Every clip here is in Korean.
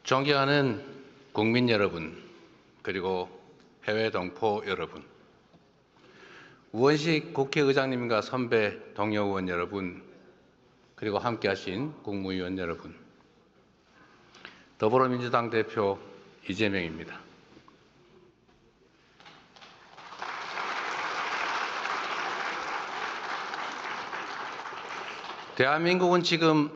존경하는 국민 여러분, 그리고 해외 동포 여러분, 우원식 국회의장님과 선배 동료 의원 여러분, 그리고 함께하신 국무위원 여러분, 더불어민주당 대표 이재명입니다. 대한민국은 지금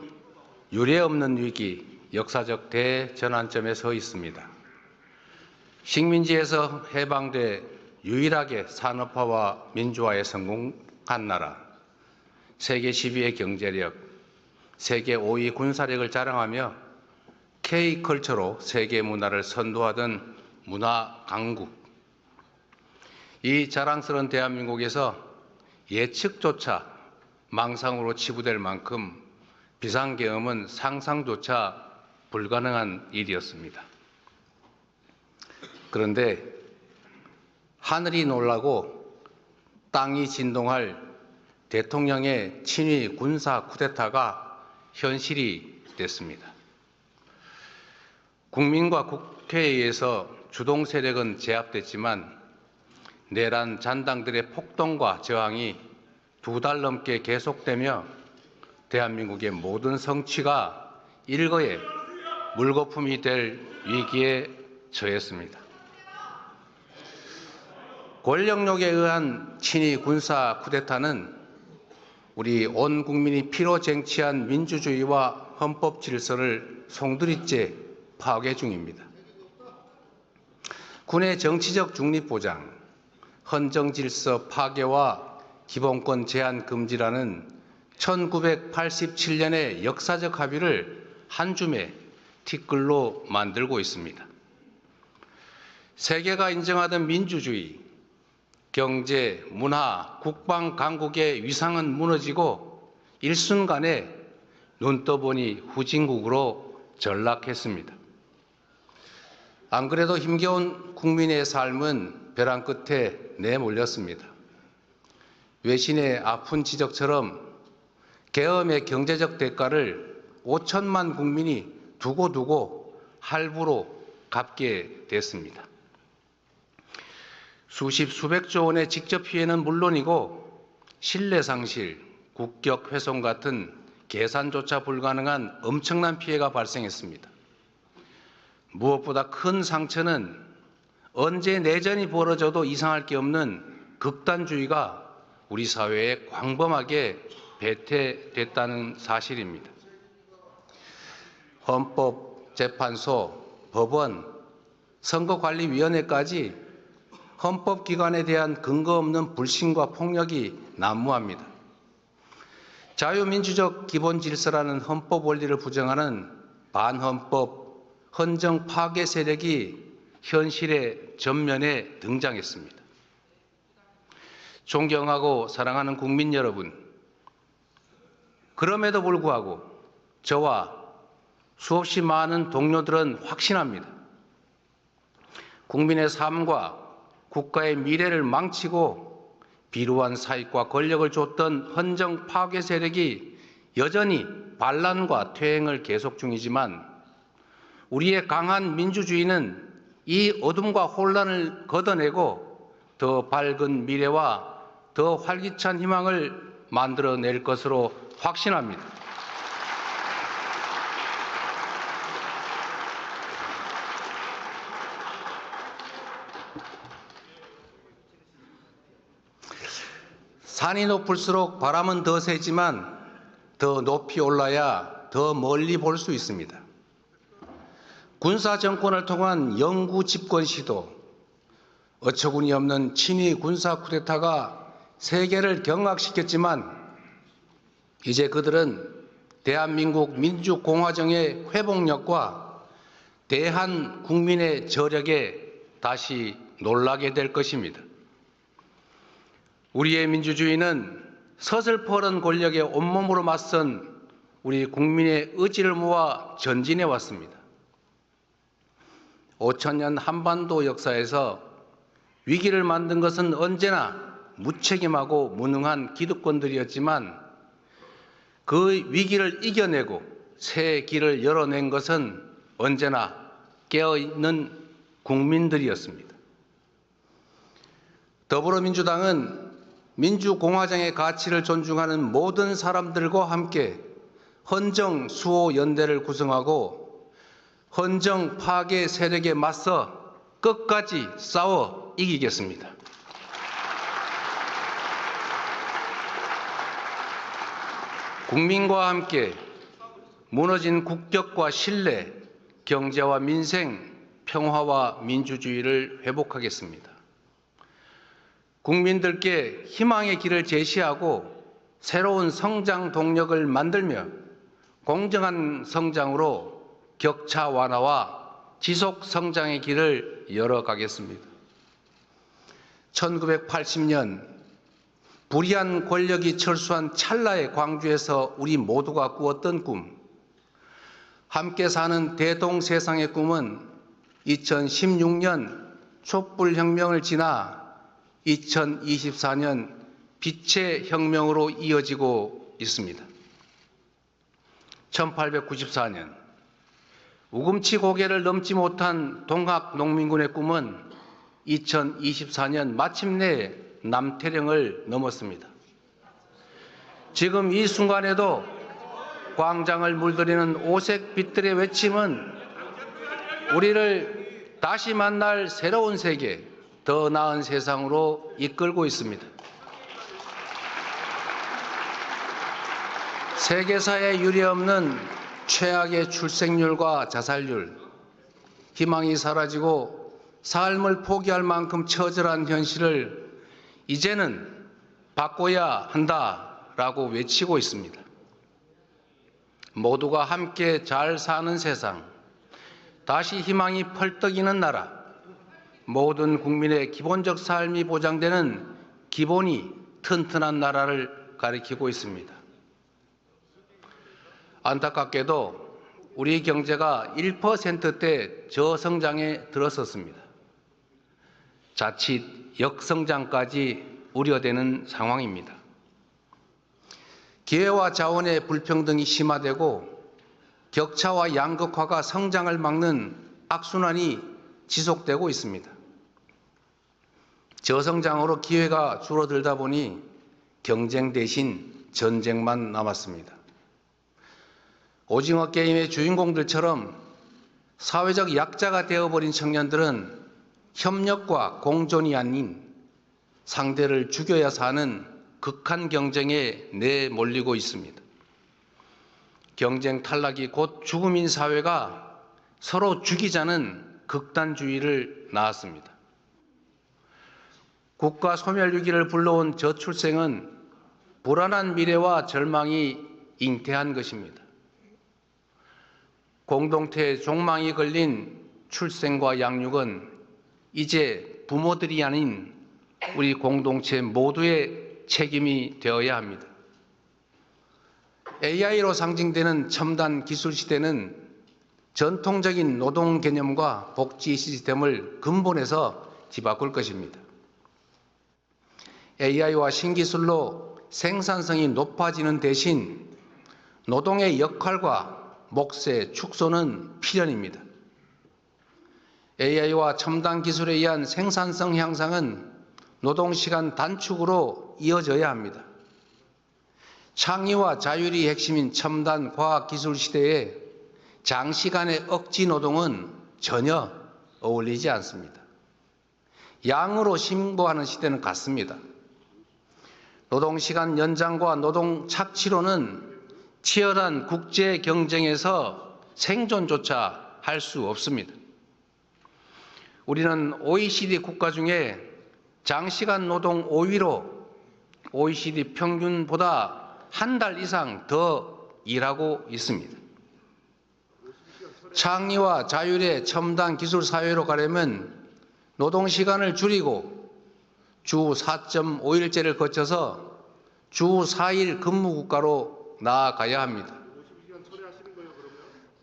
유례없는 위기, 역사적 대전환점에 서 있습니다. 식민지에서 해방돼 유일하게 산업화와 민주화에 성공한 나라, 세계 10위의 경제력, 세계 5위 군사력을 자랑하며 K컬처로 세계 문화를 선도하던 문화 강국. 이 자랑스러운 대한민국에서 예측조차 망상으로 치부될 만큼 비상계엄은 상상조차 불가능한 일이었습니다. 그런데 하늘이 놀라고 땅이 진동할 대통령의 친위 군사 쿠데타가 현실이 됐습니다. 국민과 국회에 의해서 주동 세력은 제압됐지만 내란 잔당들의 폭동과 저항이 2달 넘게 계속되며 대한민국의 모든 성취가 일거에 물거품이 될 위기에 처했습니다. 권력욕에 의한 친위 군사 쿠데타는 우리 온 국민이 피로 쟁취한 민주주의와 헌법 질서를 송두리째 파괴 중입니다. 군의 정치적 중립 보장, 헌정 질서 파괴와 기본권 제한 금지라는 1987년의 역사적 합의를 한 줌의 티끌로 만들고 있습니다. 세계가 인정하던 민주주의, 경제, 문화, 국방 강국의 위상은 무너지고 일순간에 눈 떠보니 후진국으로 전락했습니다. 안 그래도 힘겨운 국민의 삶은 벼랑 끝에 내몰렸습니다. 외신의 아픈 지적처럼 계엄의 경제적 대가를 5천만 국민이 두고두고 할부로 갚게 됐습니다. 수십 수백조 원의 직접 피해는 물론이고 신뢰 상실, 국격 훼손 같은 계산조차 불가능한 엄청난 피해가 발생했습니다. 무엇보다 큰 상처는 언제 내전이 벌어져도 이상할 게 없는 극단주의가 우리 사회에 광범하게 배태됐다는 사실입니다. 헌법, 재판소, 법원, 선거관리위원회까지 헌법기관에 대한 근거 없는 불신과 폭력이 난무합니다. 자유민주적 기본질서라는 헌법 원리를 부정하는 반헌법, 헌정 파괴 세력이 현실의 전면에 등장했습니다. 존경하고 사랑하는 국민 여러분, 그럼에도 불구하고 저와 수없이 많은 동료들은 확신합니다. 국민의 삶과 국가의 미래를 망치고 비루한 사익과 권력을 줬던 헌정 파괴 세력이 여전히 반란과 퇴행을 계속 중이지만 우리의 강한 민주주의는 이 어둠과 혼란을 걷어내고 더 밝은 미래와 더 활기찬 희망을 만들어낼 것으로 확신합니다. 산이 높을수록 바람은 더 세지만 더 높이 올라야 더 멀리 볼 수 있습니다. 군사 정권을 통한 영구 집권 시도, 어처구니 없는 친위 군사 쿠데타가 세계를 경악시켰지만 이제 그들은 대한민국 민주공화정의 회복력과 대한 국민의 저력에 다시 놀라게 될 것입니다. 우리의 민주주의는 서슬퍼런 권력에 온몸으로 맞선 우리 국민의 의지를 모아 전진해 왔습니다. 5천년 한반도 역사에서 위기를 만든 것은 언제나 무책임하고 무능한 기득권들이었지만 그 위기를 이겨내고 새 길을 열어낸 것은 언제나 깨어있는 국민들이었습니다. 더불어민주당은 민주공화정의 가치를 존중하는 모든 사람들과 함께 헌정수호연대를 구성하고 헌정 파괴 세력에 맞서 끝까지 싸워 이기겠습니다. 국민과 함께 무너진 국격과 신뢰, 경제와 민생, 평화와 민주주의를 회복하겠습니다. 국민들께 희망의 길을 제시하고 새로운 성장 동력을 만들며 공정한 성장으로 격차 완화와 지속 성장의 길을 열어가겠습니다. 1980년 불의한 권력이 철수한 찰나의 광주에서 우리 모두가 꾸었던 꿈, 함께 사는 대동세상의 꿈은 2016년 촛불혁명을 지나 2024년 빛의 혁명으로 이어지고 있습니다. 1894년 우금치 고개를 넘지 못한 동학농민군의 꿈은 2024년 마침내 남태령을 넘었습니다. 지금 이 순간에도 광장을 물들이는 오색 빛들의 외침은 우리를 다시 만날 새로운 세계, 더 나은 세상으로 이끌고 있습니다. 세계사에 유례없는 최악의 출생률과 자살률, 희망이 사라지고 삶을 포기할 만큼 처절한 현실을 이제는 바꿔야 한다라고 외치고 있습니다. 모두가 함께 잘 사는 세상, 다시 희망이 펄떡이는 나라, 모든 국민의 기본적 삶이 보장되는 기본이 튼튼한 나라를 가리키고 있습니다. 안타깝게도 우리 경제가 1%대 저성장에 들어섰습니다. 자칫 역성장까지 우려되는 상황입니다. 기회와 자원의 불평등이 심화되고 격차와 양극화가 성장을 막는 악순환이 지속되고 있습니다. 저성장으로 기회가 줄어들다 보니 경쟁 대신 전쟁만 남았습니다. 오징어 게임의 주인공들처럼 사회적 약자가 되어버린 청년들은 협력과 공존이 아닌 상대를 죽여야 사는 극한 경쟁에 내몰리고 있습니다. 경쟁 탈락이 곧 죽음인 사회가 서로 죽이자는 극단주의를 낳았습니다. 국가 소멸 위기를 불러온 저출생은 불안한 미래와 절망이 잉태한 것입니다. 공동체의 종망이 걸린 출생과 양육은 이제 부모들이 아닌 우리 공동체 모두의 책임이 되어야 합니다. AI로 상징되는 첨단 기술 시대는 전통적인 노동 개념과 복지 시스템을 근본에서 뒤바꿀 것입니다. AI와 신기술로 생산성이 높아지는 대신 노동의 역할과 몫의 축소는 필연입니다. AI와 첨단 기술에 의한 생산성 향상은 노동시간 단축으로 이어져야 합니다. 창의와 자율이 핵심인 첨단 과학기술 시대에 장시간의 억지 노동은 전혀 어울리지 않습니다. 양으로 승부하는 시대는 같습니다. 노동시간 연장과 노동 착취로는 치열한 국제 경쟁에서 생존조차 할 수 없습니다. 우리는 OECD 국가 중에 장시간 노동 5위로 OECD 평균보다 한 달 이상 더 일하고 있습니다. 창의와 자율의 첨단 기술 사회로 가려면 노동시간을 줄이고 주 4.5일제를 거쳐서 주 4일 근무국가로 나아가야 합니다.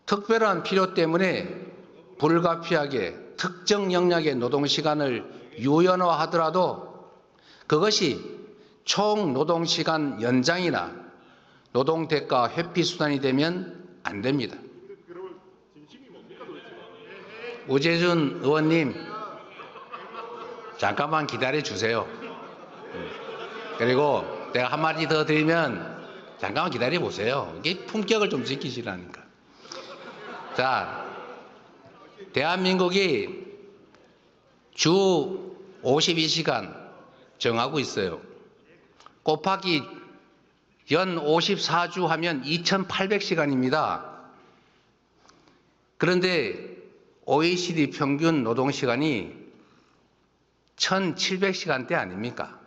특별한 필요 때문에 불가피하게 특정 영역의 노동시간을 유연화하더라도 그것이 총 노동시간 연장이나 노동대가 회피 수단이 되면 안 됩니다. 우재준 의원님, 잠깐만 기다려 주세요. 그리고 내가 한마디 더 드리면 잠깐만 기다려 보세요. 이게 품격을 좀 지키시라니까. 자, 대한민국이 주 52시간 정하고 있어요. 곱하기 연 54주 하면 2800시간입니다. 그런데 OECD 평균 노동시간이 1700시간대 아닙니까?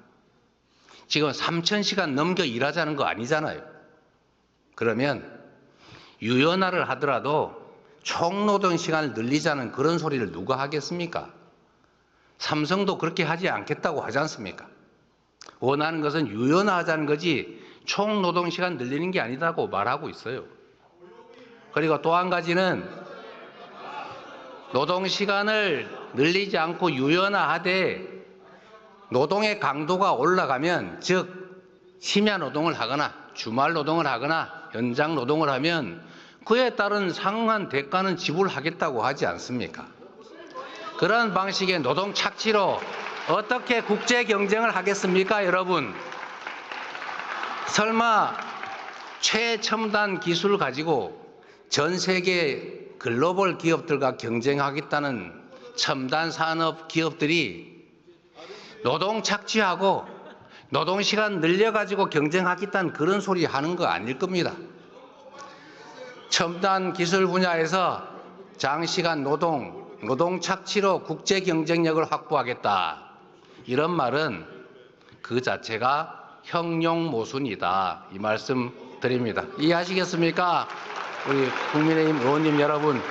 지금 3000시간 넘겨 일하자는 거 아니잖아요. 그러면 유연화를 하더라도 총노동시간을 늘리자는 그런 소리를 누가 하겠습니까? 삼성도 그렇게 하지 않겠다고 하지 않습니까? 원하는 것은 유연화하자는 거지 총노동시간 늘리는 게 아니다고 말하고 있어요. 그리고 또 한 가지는 노동시간을 늘리지 않고 유연화하되 노동의 강도가 올라가면, 즉 심야 노동을 하거나 주말 노동을 하거나 연장 노동을 하면 그에 따른 상응한 대가는 지불하겠다고 하지 않습니까? 그런 방식의 노동 착취로 어떻게 국제 경쟁을 하겠습니까, 여러분? 설마 최첨단 기술을 가지고 전 세계 글로벌 기업들과 경쟁하겠다는 첨단 산업 기업들이 노동 착취하고 노동시간 늘려가지고 경쟁하겠다는 그런 소리 하는 거 아닐 겁니다. 첨단 기술 분야에서 장시간 노동 착취로 국제 경쟁력을 확보하겠다. 이런 말은 그 자체가 형용모순이다. 이 말씀 드립니다. 이해하시겠습니까? 우리 국민의힘 의원님 여러분.